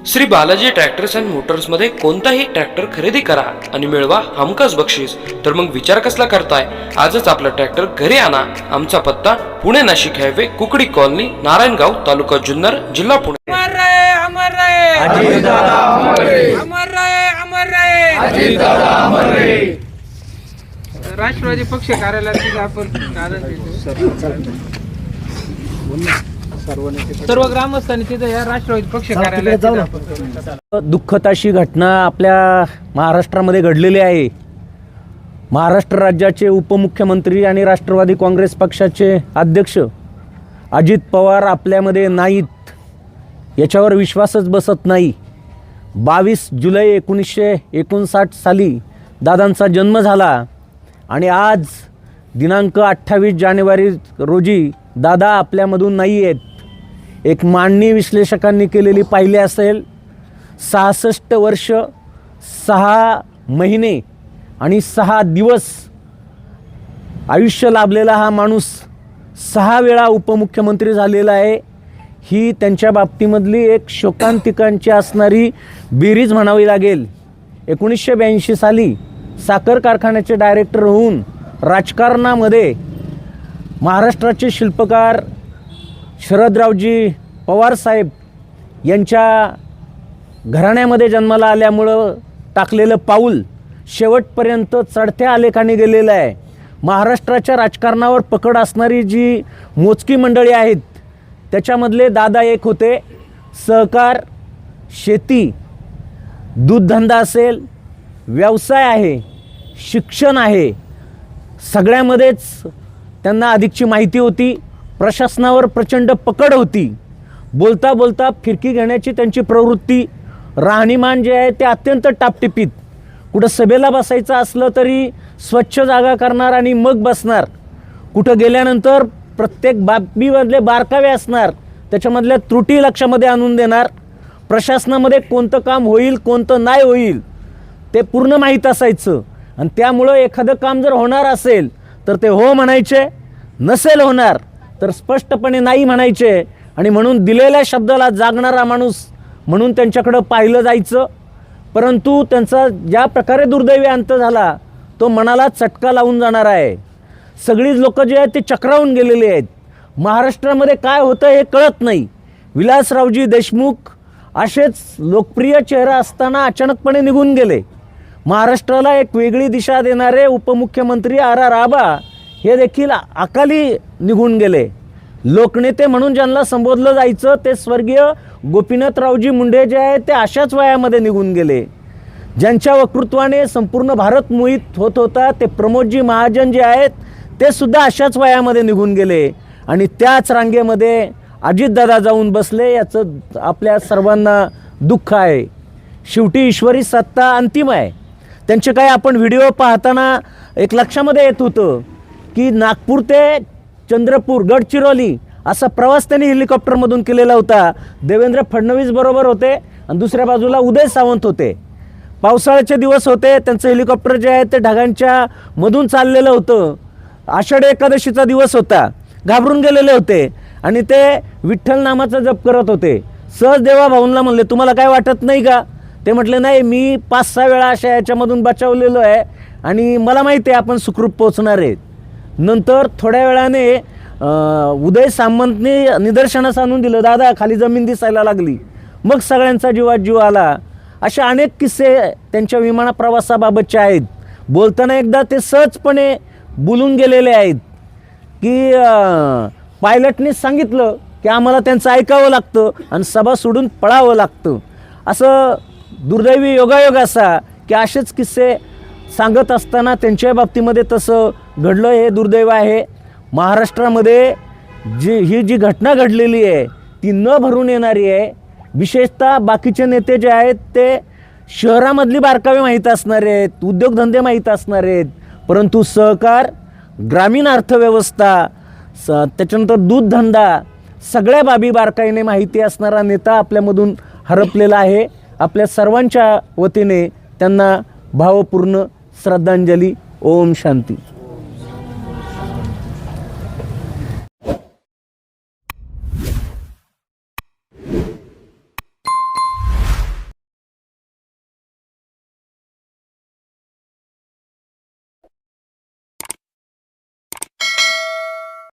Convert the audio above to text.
Shri Balaji tractors and Motors मध्ये कोणताही tractor खरेदी करा आणि मिळवा हमखास बक्षीस। तर मग विचार कसला करताय, आजच आपला ट्रॅक्टर घरी आणा। आमचा पत्ता पुणे नाशिक हायवे, कुकडी कॉलनी, नारायणगाव, तालुका जुन्नर, जिल्हा पुणे। अमर रहे, अमर रहे, अजितदादा अमर रहे, अमर रहे, अमर रहे, अजितदादा अमर रहे। राष्ट्रवादी पक्ष कार्यालयात आपण सर्व ग्रामस्थांनी तिथे या राष्ट्रवादी पक्ष कार्यालयात दुःखद अशी घटना आपल्या महाराष्ट्रामध्ये घडलेली आहे। महाराष्ट्र राज्याचे उपमुख्यमंत्री आणि राष्ट्रवादी काँग्रेस पक्षाचे अध्यक्ष अजित पवार आपल्यामध्ये नाहीत, याच्यावर विश्वासच बसत नाही। 22 जुलै 1959 साली दादांचा जन्म झाला आणि आज दिनांक 28 जानेवारी रोजी दादा आपल्यामधून नाही आहेत। एक मांडणी विश्लेषकांनी केलेली पाहिली असेल, 66 वर्ष 6 महिने आणि 6 दिवस आयुष्य लाभलेला हा माणूस 6 वेळा उपमुख्यमंत्री झालेला आहे। ही त्यांच्या बाबतीमधली एक शोकांतिकांची असणारी बेरीज म्हणावी लागेल। 1982 साली साखर कारखान्याचे डायरेक्टर होऊन राजकारणामध्ये महाराष्ट्राचे शिल्पकार शरदरावजी पवार साहेब यांच्या घराण्यामध्ये जन्माला आल्यामुळं टाकलेलं पाऊल शेवटपर्यंत चढत्या आलेखाने गेलेलं आहे। महाराष्ट्राच्या राजकारणावर पकड असणारी जी मोजकी मंडळी आहेत त्याच्यामधले दादा एक होते। सहकार, शेती, दूधधंदा असेल, व्यवसाय आहे, शिक्षण आहे, सगळ्यामध्येच त्यांना अधिकची माहिती होती। प्रशासनावर प्रचंड पकड होती। बोलता बोलता फिरकी घेण्याची त्यांची प्रवृत्ती, राहणीमान जे आहे ते अत्यंत टापटिपीत। कुठं सभेला बसायचं असलं तरी स्वच्छ जागा करणार आणि मग बसणार। कुठं गेल्यानंतर प्रत्येक बाबीमधले बारकावे असणार, त्याच्यामधल्या त्रुटी लक्षामध्ये आणून देणार। प्रशासनामध्ये कोणतं काम होईल कोणतं नाही होईल ते पूर्ण माहीत असायचं आणि त्यामुळं एखादं काम जर होणार असेल तर ते हो म्हणायचे, नसेल होणार तर स्पष्टपणे नाही म्हणायचे। आणि म्हणून दिलेल्या शब्दाला जागणारा माणूस म्हणून त्यांच्याकडं पाहिलं जायचं। परंतु त्यांचा ज्या प्रकारे दुर्दैवी अंत झाला तो मनाला चटका लावून जाणार आहे। सगळीच लोक जे आहेत ते चक्रावून गेलेले आहेत। महाराष्ट्रामध्ये काय होतं हे कळत नाही। विलासरावजी देशमुख असेच लोकप्रिय चेहरा असताना अचानकपणे निघून गेले। महाराष्ट्राला एक वेगळी दिशा देणारे उपमुख्यमंत्री R.R. आबा हे देखील अकाली निघून गेले। लोकनेते म्हणून ज्यांना संबोधलं जायचं ते स्वर्गीय गोपीनाथरावजी मुंडे जे आहेत ते अशाच वयामध्ये निघून गेले। ज्यांच्या वक्तृत्वाने संपूर्ण भारत मोहित होत होता ते प्रमोदजी महाजन जे आहेत ते सुद्धा अशाच वयामध्ये निघून गेले आणि त्याच रांगेमध्ये अजितदादा जाऊन बसले। याचं आपल्या सर्वांना दुःख आहे। शेवटी ईश्वरी सत्ता अंतिम आहे। त्यांचे काही आपण व्हिडिओ पाहताना एक लक्षामध्ये येत होतं की नागपूर ते चंद्रपूर, गडचिरोली असा प्रवास त्यांनी हेलिकॉप्टरमधून केलेला होता। देवेंद्र फडणवीस बरोबर होते आणि दुसऱ्या बाजूला उदय सावंत होते। पावसाळ्याचे दिवस होते, त्यांचं हेलिकॉप्टर जे आहे ते ढगांच्या मधून चाललेलं होतं। आषाढी एकादशीचा दिवस होता, घाबरून गेलेले होते आणि ते विठ्ठल नामाचा जप करत होते। सहज देवा भाऊंना म्हणले तुम्हाला काय वाटत नाही का? ते म्हटले नाही, मी 5-6 वेळा अशा याच्यामधून बचावलेलो आहे आणि मला माहिती आहे आपण सुखरूप पोहोचणार आहेत। नंतर थोड्या वेळाने उदय सामंतने निदर्शनास आणून दिलं, दादा खाली जमीन दिसायला लागली। मग सगळ्यांचा जीवात जीव आला। असे अनेक किस्से त्यांच्या विमान प्रवासाबाबतचे आहेत। बोलताना एकदा ते सहजपणे बोलून गेलेले आहेत की पायलटने सांगितलं की आम्हाला त्यांचं ऐकावं लागतं आणि सभा सोडून पळावं लागतं। असं दुर्दैवी योगायोग असा की असेच किस्से सांगत असताना त्यांच्या बाबतीमध्ये तसं घडलं, हे दुर्दैव आहे। महाराष्ट्रामध्ये ही जी घटना घडलेली आहे ती न भरून येणारी आहे। विशेषतः बाकीचे नेते जे आहेत ते शहरामधली बारकावे माहीत असणारे आहेत, उद्योगधंदे माहीत असणारे आहेत, परंतु सहकार, ग्रामीण अर्थव्यवस्था, त्याच्यानंतर दूधधंदा सगळ्या बाबी बारकाईने माहिती असणारा नेता आपल्यामधून हरपलेला आहे। आपल्या सर्वांच्या वतीने त्यांना भावपूर्ण श्रद्धांजली। ओम शांती।